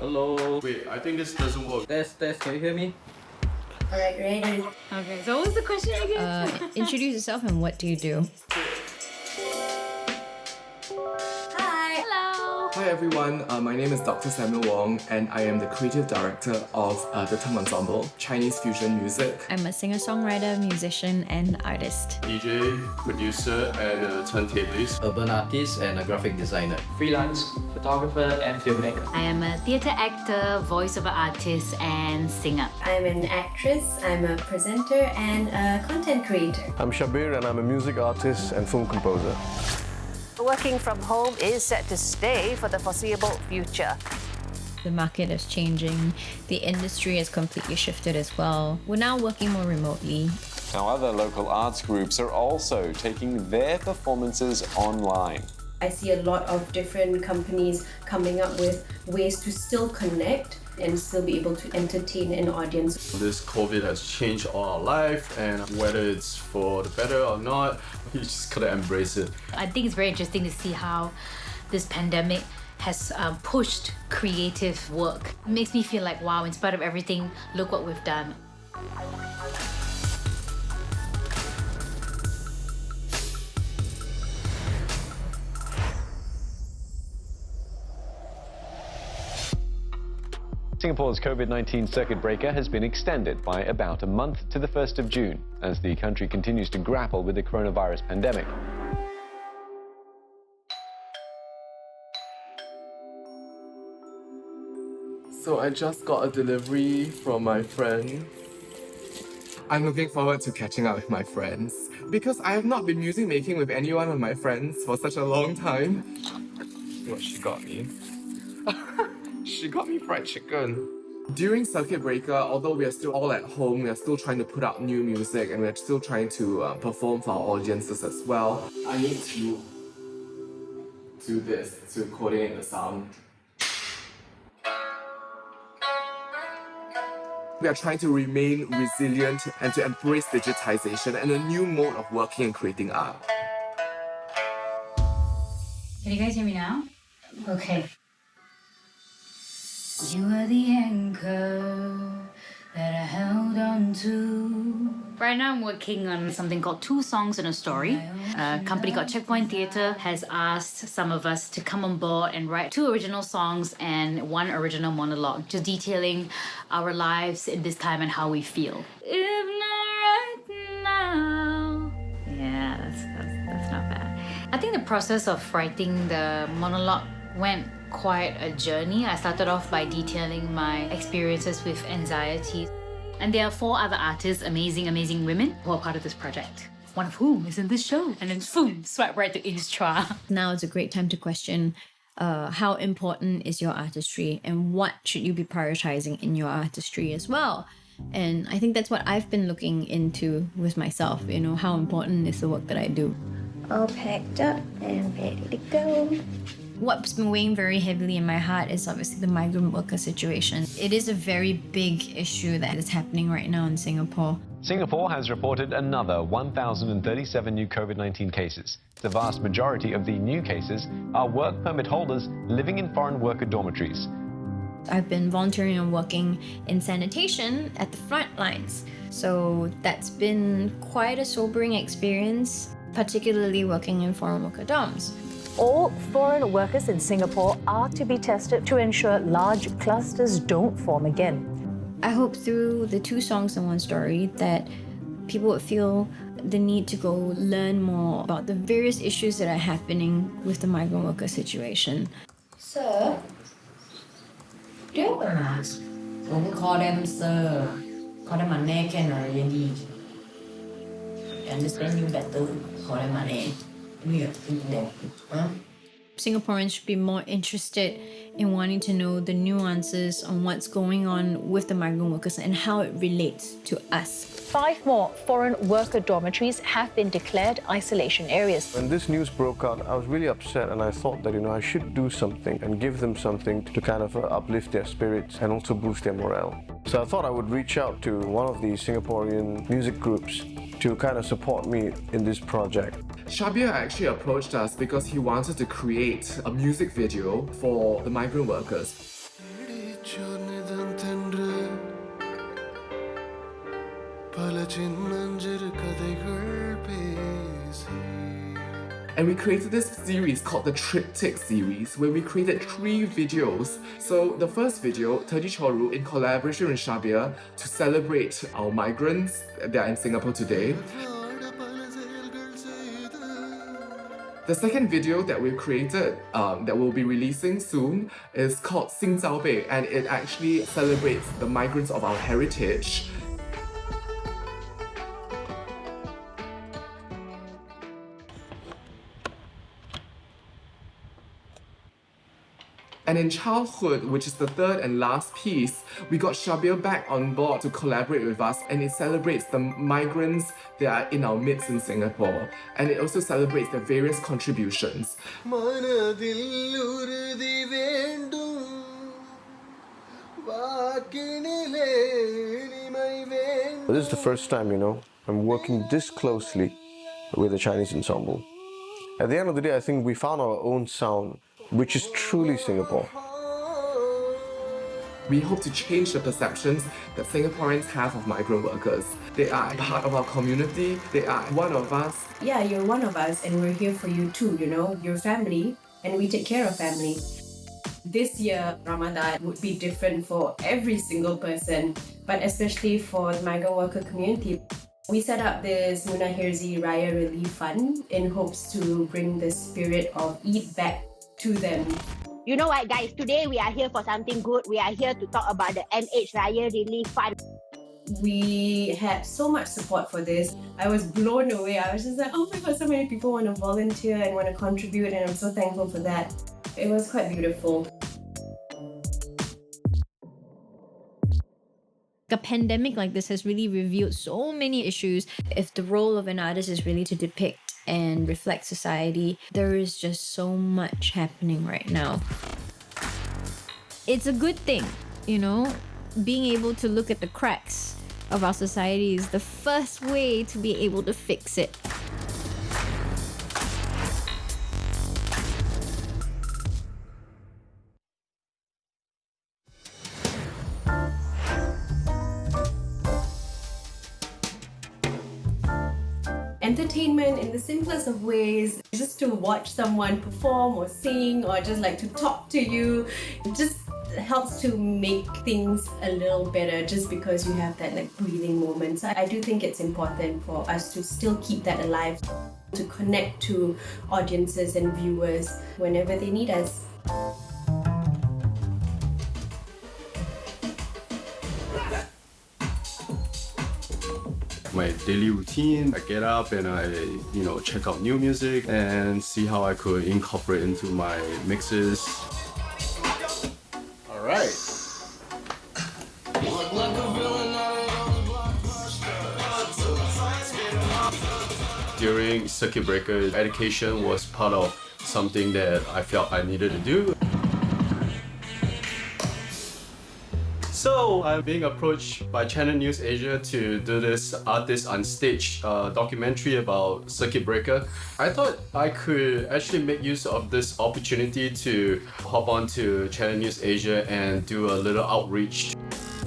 Hello. Wait, I think this doesn't work. Test, can you hear me? Alright, ready. Okay, so what was the question again? Introduce yourself and what do you do? Hi everyone, my name is Dr. Samuel Wong and I am the creative director of the Tongue Ensemble, Chinese fusion music. I'm a singer-songwriter, musician, and artist. DJ, producer, and a turntablist. Urban artist and a graphic designer. Freelance photographer and filmmaker. I am a theatre actor, voiceover artist, and singer. I'm an actress, I'm a presenter, and a content creator. I'm Shabir and I'm a music artist and film composer. Working from home is set to stay for the foreseeable future. The market is changing. The industry has completely shifted as well. We're now working more remotely. Now, other local arts groups are also taking their performances online. I see a lot of different companies coming up with ways to still connect and still be able to entertain an audience. This COVID has changed all our life, and whether it's for the better or not, you just gotta embrace it. I think it's very interesting to see how this pandemic has pushed creative work. It makes me feel like, wow, in spite of everything, look what we've done. Singapore's COVID-19 circuit breaker has been extended by about a month to the 1st of June as the country continues to grapple with the coronavirus pandemic. So I just got a delivery from my friend. I'm looking forward to catching up with my friends because I have not been music making with any one of my friends for such a long time. What she got me? She got me fried chicken. During circuit breaker, although we are still all at home, we are still trying to put out new music and we're still trying to perform for our audiences as well. I need to do this to coordinate the sound. We are trying to remain resilient and to embrace digitization and a new mode of working and creating art. Can you guys hear me now? Okay. You are the anchor that I held on to. Right now I'm working on something called 2 Songs and a Story. A company called Checkpoint Theatre has asked some of us to come on board and write 2 original songs and 1 original monologue, just detailing our lives in this time and how we feel. If not right now. Yeah, that's not bad. I think the process of writing the monologue went quite a journey. I started off by detailing my experiences with anxiety. And there are 4 other artists, amazing women, who are part of this project. One of whom is in this show. And then boom, swipe right to Inch Chua. Now is a great time to question how important is your artistry and what should you be prioritizing in your artistry as well. And I think that's what I've been looking into with myself, you know, how important is the work that I do. All packed up and ready to go. What's been weighing very heavily in my heart is obviously the migrant worker situation. It is a very big issue that is happening right now in Singapore. Singapore has reported another 1,037 new COVID-19 cases. The vast majority of the new cases are work permit holders living in foreign worker dormitories. I've been volunteering and working in sanitation at the front lines. So that's been quite a sobering experience, particularly working in foreign worker dorms. All foreign workers in Singapore are to be tested to ensure large clusters don't form again. I hope through the 2 songs and 1 story that people would feel the need to go learn more about the various issues that are happening with the migrant worker situation. Sir? Do you have a mask? Don't call them sir. Call them my neck and lady. I understand you better. Call them my name. Singaporeans should be more interested in wanting to know the nuances on what's going on with the migrant workers and how it relates to us. 5 more foreign worker dormitories have been declared isolation areas. When this news broke out, I was really upset and I thought that, I should do something and give them something to kind of uplift their spirits and also boost their morale. So I thought I would reach out to one of the Singaporean music groups to kind of support me in this project. Shabir actually approached us because he wanted to create a music video for the migrant workers. And we created this series called the Triptych series, where we created 3 videos. So the first video, Anthony Chong in collaboration with Shabir, to celebrate our migrants that are in Singapore today. The second video that we've created, that we'll be releasing soon, is called Xing Zhao Bei, and it actually celebrates the migrants of our heritage. And in childhood, which is the third and last piece, we got Shabir back on board to collaborate with us, and it celebrates the migrants that are in our midst in Singapore. And it also celebrates their various contributions. This is the first time, I'm working this closely with a Chinese ensemble. At the end of the day, I think we found our own sound, which is truly Singapore. We hope to change the perceptions that Singaporeans have of migrant workers. They are part of our community, they are one of us. Yeah, you're one of us and we're here for you too, You're family and we take care of family. This year, Ramadan would be different for every single person, but especially for the migrant worker community. We set up this Munah Bagharib Raya Relief Fund in hopes to bring the spirit of Eid back to them. You know what, guys? Today we are here for something good. We are here to talk about the MH Raya Relief Fund. We had so much support for this. I was blown away. I was just like, oh my god, so many people want to volunteer and want to contribute, and I'm so thankful for that. It was quite beautiful. A pandemic like this has really revealed so many issues. If the role of an artist is really to depict and reflect society, there is just so much happening right now. It's a good thing, being able to look at the cracks of our society is the first way to be able to fix it. Entertainment in the simplest of ways, just to watch someone perform or sing or just like to talk to you, just helps to make things a little better just because you have that breathing moment. So I do think it's important for us to still keep that alive, to connect to audiences and viewers whenever they need us. My daily routine, I get up and I, check out new music and see how I could incorporate into my mixes. All right. During circuit breaker, education was part of something that I felt I needed to do. So I'm being approached by Channel News Asia to do this Artist Unstaged documentary about circuit breaker. I thought I could actually make use of this opportunity to hop on to Channel News Asia and do a little outreach.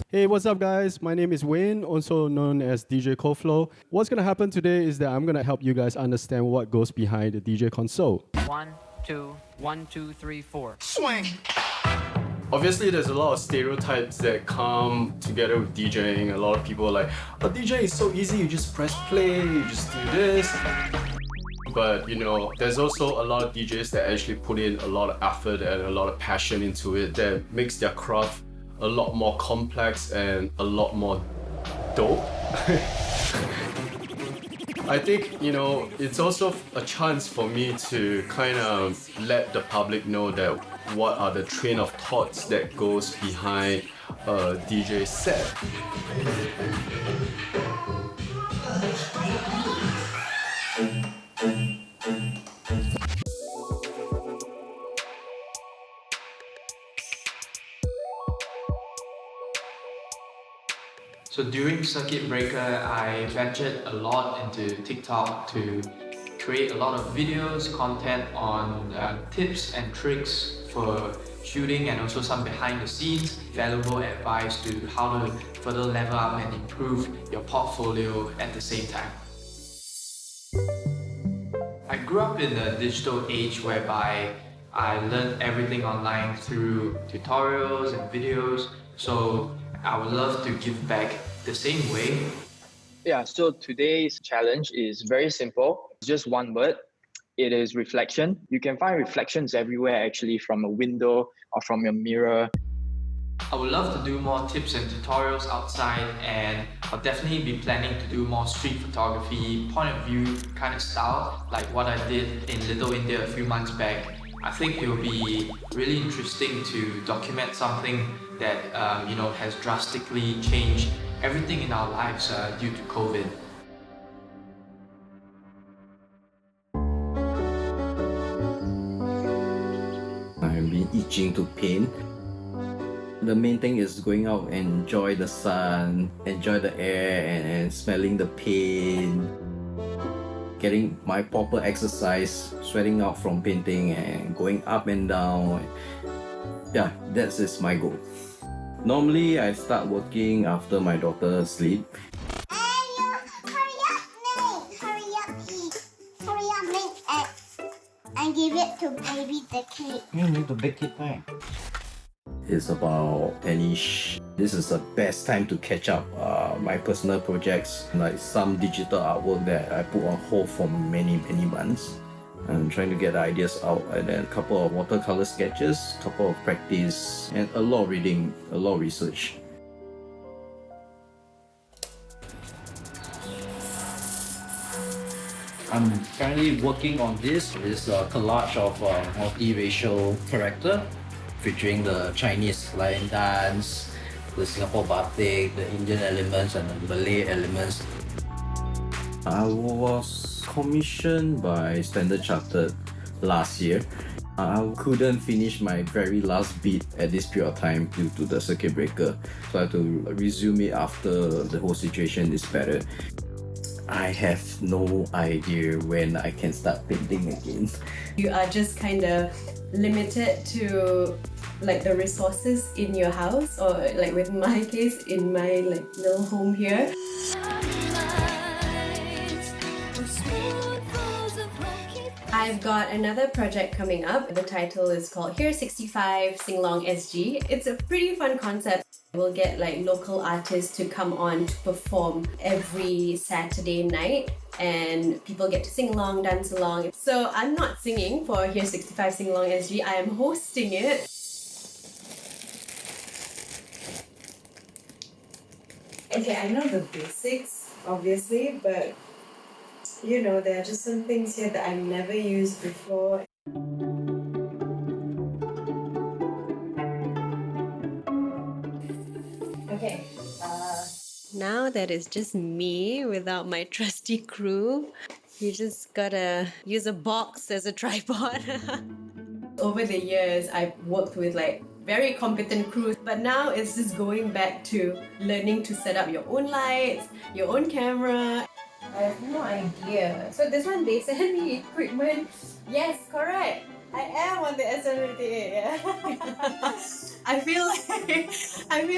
Hey, what's up guys? My name is Wayne, also known as DJ Koflo. What's gonna happen today is that I'm gonna help you guys understand what goes behind the DJ console. 1, 2, 1, 2, 3, 4. Swing! Obviously, there's a lot of stereotypes that come together with DJing. A lot of people are like, oh, DJ is so easy, you just press play, you just do this. But there's also a lot of DJs that actually put in a lot of effort and a lot of passion into it that makes their craft a lot more complex and a lot more dope. I think, it's also a chance for me to kind of let the public know that what are the train of thoughts that goes behind a DJ set. So during circuit breaker, I ventured a lot into TikTok to create a lot of videos, content on tips and tricks for shooting and also some behind the scenes, valuable advice to how to further level up and improve your portfolio at the same time. I grew up in a digital age whereby I learned everything online through tutorials and videos, so I would love to give back the same way. Yeah, so today's challenge is very simple. It's just one word. It is reflection. You can find reflections everywhere actually, from a window or from your mirror. I would love to do more tips and tutorials outside, and I'll definitely be planning to do more street photography, point of view kind of style, like what I did in Little India a few months back. I think it will be really interesting to document something that has drastically changed everything in our lives due to COVID. I've been itching to paint. The main thing is going out and enjoy the sun, enjoy the air and smelling the paint. Getting my proper exercise, sweating out from painting and going up and down. Yeah, that is my goal. Normally, I start working after my daughter sleep. And give it to baby the cake. You need to bake it back. It's about 10ish. This is the best time to catch up my personal projects, like some digital artwork that I put on hold for many months. I'm trying to get the ideas out, and then a couple of watercolor sketches, a couple of practice, and a lot of reading, a lot of research. I'm currently working on this collage of multiracial character featuring the Chinese lion dance, the Singapore batik, the Indian elements and the Malay elements. I was commissioned by Standard Chartered last year. I couldn't finish my very last beat at this period of time due to the circuit breaker, so I had to resume it after the whole situation is better. I have no idea when I can start painting again. You are just kind of limited to like the resources in your house, or like with my case, in my like little home here. I've got another project coming up. The title is called Here 65 Sing Along SG. It's a pretty fun concept. We'll get like local artists to come on to perform every Saturday night, and people get to sing along, dance along. So I'm not singing for Here 65 Sing Along SG, I am hosting it. Okay, I know the basics, obviously, but you know, there are just some things here that I've never used before. Okay, now that it's just me without my trusty crew, you just gotta use a box as a tripod. Over the years, I've worked with like very competent crews, but now it's just going back to learning to set up your own lights, your own camera. I have no idea. So this one, they send me equipment. Yes, correct. I am on the SMFTA. Yeah. I feel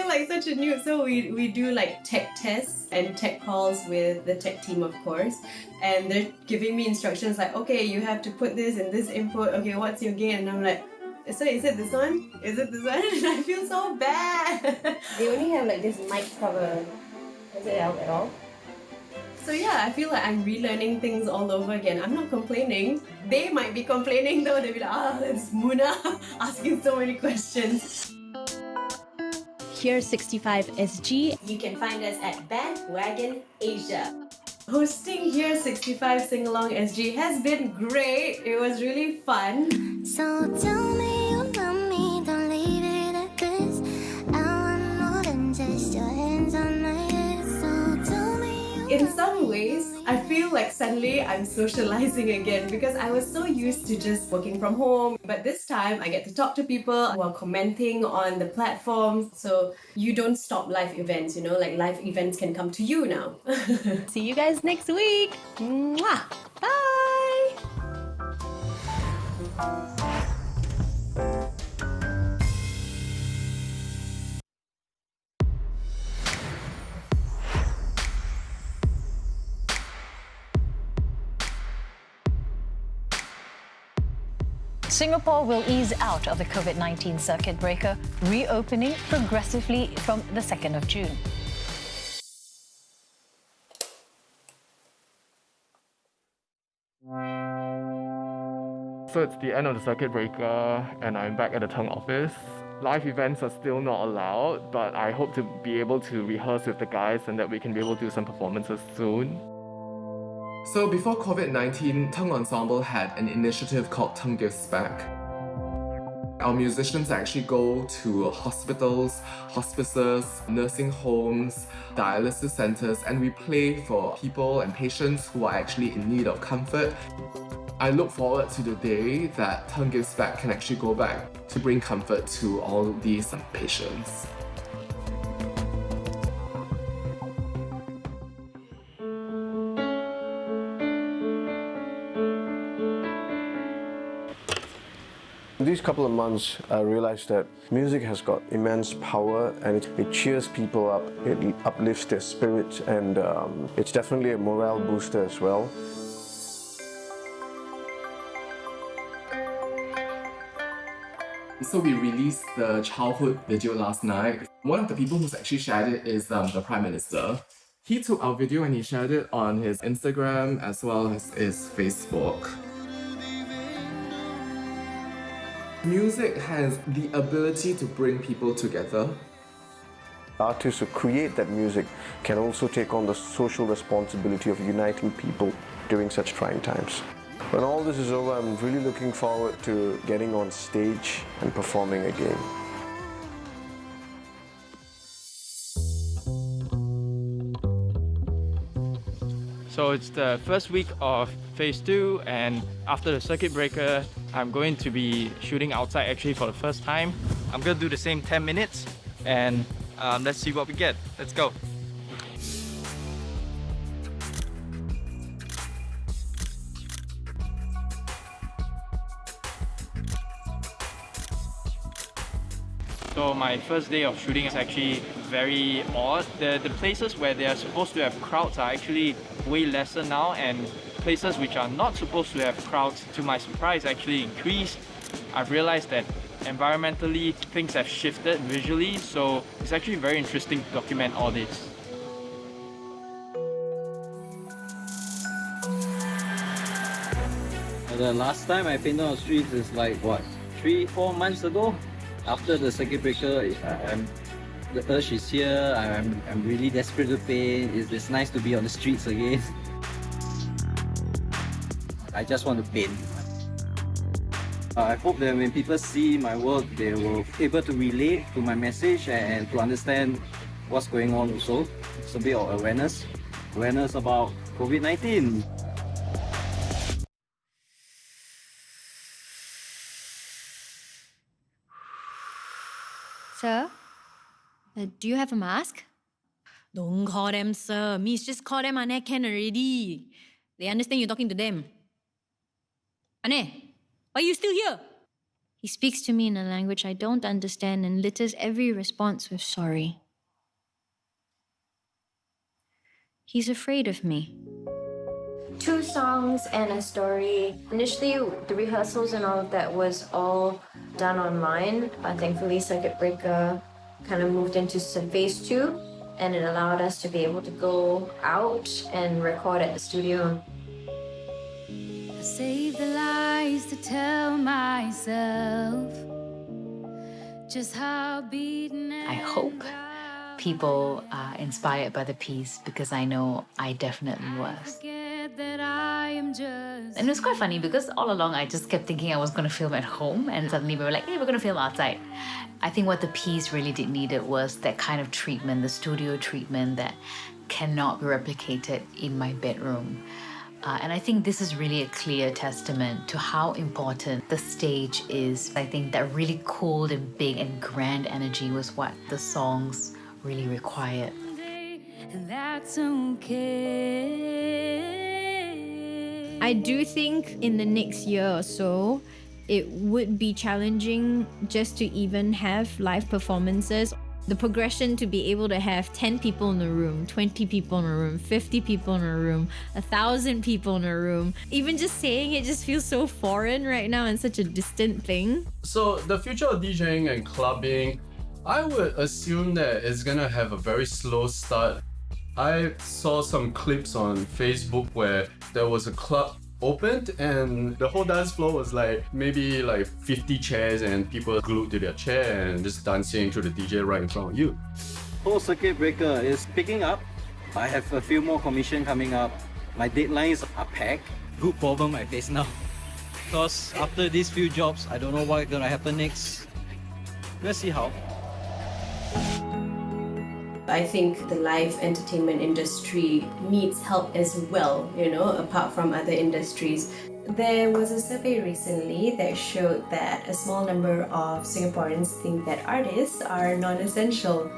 like such a noob. So we do like tech tests and tech calls with the tech team, of course. And they're giving me instructions like, okay, you have to put this and this input. Okay, what's your gain? And I'm like, so is it this one? Is it this one? And I feel so bad. They only have like this mic cover. Does it help at all? So yeah, I feel like I'm relearning things all over again. I'm not complaining. They might be complaining though. They'll be like, it's Munah asking so many questions. Here 65 SG. You can find us at Bandwagon Asia. Hosting Here 65 Sing Along SG has been great. It was really fun. So tell me you love me, don't leave it at this. I want more than just your hands on my head. So tell me. In some ways, I feel like suddenly I'm socializing again because I was so used to just working from home. But this time, I get to talk to people who are commenting on the platform. So you don't stop live events, you know, like live events can come to you now. See you guys next week. Mwah. Bye. Singapore will ease out of the COVID-19 circuit breaker, reopening progressively from the 2nd of June. So it's the end of the circuit breaker and I'm back at the Tung office. Live events are still not allowed, but I hope to be able to rehearse with the guys and that we can be able to do some performances soon. So before COVID-19, Tung Ensemble had an initiative called Tung Gives Back. Our musicians actually go to hospitals, hospices, nursing homes, dialysis centers, and we play for people and patients who are actually in need of comfort. I look forward to the day that Tung Gives Back can actually go back to bring comfort to all these patients. These couple of months, I realized that music has got immense power and it cheers people up, it uplifts their spirits, and it's definitely a morale booster as well. So we released the childhood video last night. One of the people who's actually shared it is the Prime Minister. He took our video and he shared it on his Instagram as well as his Facebook. Music has the ability to bring people together. Artists who create that music can also take on the social responsibility of uniting people during such trying times. When all this is over, I'm really looking forward to getting on stage and performing again. So it's the first week of phase 2, and after the circuit breaker, I'm going to be shooting outside actually for the first time. I'm going to do the same 10 minutes and let's see what we get. Let's go. So my first day of shooting is actually very odd. The places where they are supposed to have crowds are actually way lesser now, and places which are not supposed to have crowds, to my surprise, actually increased. I've realized that environmentally things have shifted visually, so it's actually very interesting to document all this. The last time I painted on the streets is like what, 3-4 months ago? After the circuit breaker, the urge is here. I'm really desperate to paint. It's nice to be on the streets again. I just want to paint. I hope that when people see my work, they will be able to relate to my message and to understand what's going on also. It's a bit of awareness about COVID-19. Sir, do you have a mask? Don't call them sir. Miss, just call them Ane can already. They understand you're talking to them. Ane, why are you still here? He speaks to me in a language I don't understand and litters every response with sorry. He's afraid of me. 2 songs and a story. Initially, the rehearsals and all of that was all done online, but thankfully circuit breaker kind of moved into phase 2, and it allowed us to be able to go out and record at the studio. I save the lies to tell myself just how beaten. I hope people are inspired by the piece, because I know I definitely was. And it was quite funny because all along I just kept thinking I was going to film at home, and suddenly we were like, hey, we're going to film outside. I think what the piece really did needed was that kind of treatment, the studio treatment that cannot be replicated in my bedroom. And I think this is really a clear testament to how important the stage is. I think that really cold and big and grand energy was what the songs really required. And that's okay. I do think in the next year or so, it would be challenging just to even have live performances. The progression to be able to have 10 people in the room, 20 people in a room, 50 people in a room, 1,000 people in a room. Even just saying it just feels so foreign right now and such a distant thing. So the future of DJing and clubbing, I would assume that it's gonna have a very slow start. I saw some clips on Facebook where there was a club opened and the whole dance floor was like maybe like 50 chairs and people glued to their chair and just dancing to the DJ right in front of you. Whole circuit breaker is picking up. I have a few more commission coming up. My deadlines are packed. Good problem I face now. Because after these few jobs, I don't know what's gonna happen next. Let's see how. I think the live entertainment industry needs help as well, apart from other industries. There was a survey recently that showed that a small number of Singaporeans think that artists are non-essential.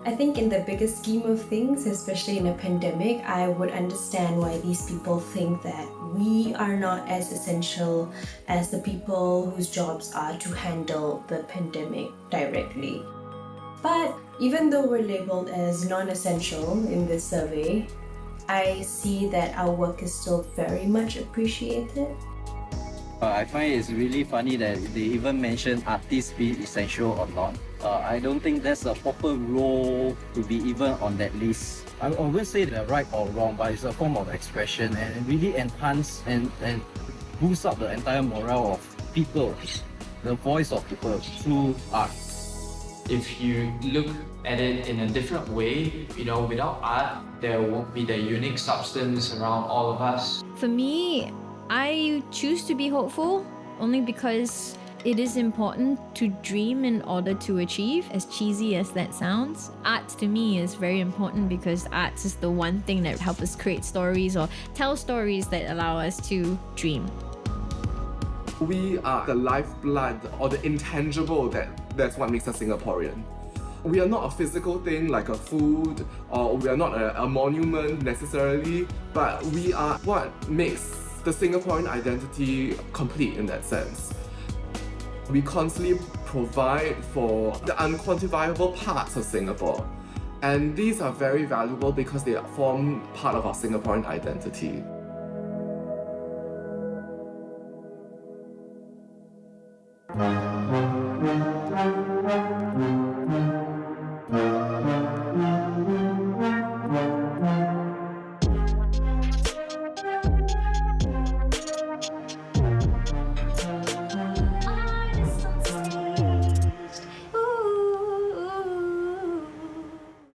I think in the bigger scheme of things, especially in a pandemic, I would understand why these people think that we are not as essential as the people whose jobs are to handle the pandemic directly. But even though we're labeled as non-essential in this survey, I see that our work is still very much appreciated. I find it's really funny that they even mention artists being essential or not. I don't think that's a proper role to be even on that list. I won't say they're right or wrong, but it's a form of expression and it really enhance and boosts up the entire morale of people, the voice of people through art. If you look at it in a different way, without art, there won't be the unique substance around all of us. For me, I choose to be hopeful only because it is important to dream in order to achieve, as cheesy as that sounds. Art to me is very important because art is the one thing that helps us create stories or tell stories that allow us to dream. We are the lifeblood or the intangible that's what makes us Singaporean. We are not a physical thing like a food, or we are not a monument necessarily, but we are what makes the Singaporean identity complete in that sense. We constantly provide for the unquantifiable parts of Singapore. And these are very valuable because they form part of our Singaporean identity.